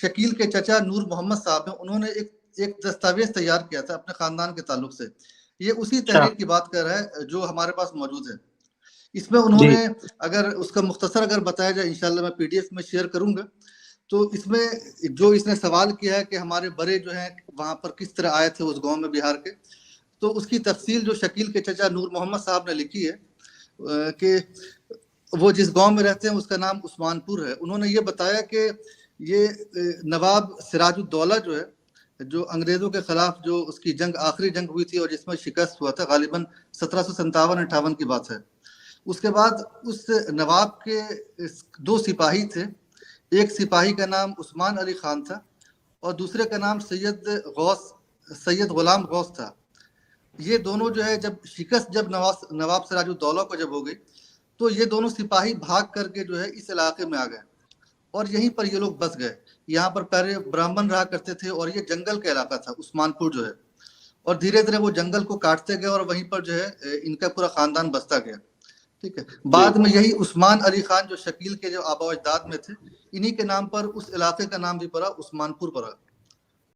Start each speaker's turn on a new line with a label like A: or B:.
A: شکیل کے چچا نور محمد صاحب ہیں، انہوں نے ایک دستاویز تیار کیا تھا اپنے خاندان کے تعلق سے. یہ اسی تحریر کی بات کر رہا ہے جو ہمارے پاس موجود ہے. اس میں انہوں نے اگر اس کا مختصر اگر بتایا جائے، انشاءاللہ میں پی ڈی ایف میں شیئر کروں گا. تو اس میں جو اس نے سوال کیا ہے کہ ہمارے بڑے جو ہیں وہاں پر کس طرح آئے تھے اس گاؤں میں بہار کے، تو اس کی تفصیل جو شکیل کے چچا نور محمد صاحب نے لکھی ہے کہ وہ جس گاؤں میں رہتے ہیں اس کا نام عثمان پور ہے. انہوں نے یہ بتایا کہ یہ نواب سراج الدولہ جو ہے، جو انگریزوں کے خلاف جو اس کی جنگ آخری جنگ ہوئی تھی اور جس میں شکست ہوا تھا، غالباً 1757-58 کی بات ہے. اس کے بعد اس نواب کے 2 سپاہی تھے. ایک سپاہی کا نام عثمان علی خان تھا اور دوسرے کا نام سید غلام غوث تھا. یہ دونوں جو ہے جب شکست جب نواب سراج الدولہ کو جب ہو گئی تو یہ دونوں سپاہی بھاگ کر کے جو ہے اس علاقے میں آ گئے اور یہیں پر یہ لوگ بس گئے. یہاں پر پہلے براہمن رہا کرتے تھے اور یہ جنگل کا علاقہ تھا عثمان پور جو ہے، اور دھیرے دھیرے وہ جنگل کو کاٹتے گئے اور وہیں پر جو ہے ان کا پورا خاندان بستا گیا. ٹھیک ہے. بعد میں یہی عثمان علی خان جو شکیل کے جو آبا و اجداد میں تھے، انہی کے نام پر اس علاقے کا نام بھی پڑا عثمان پور پڑا.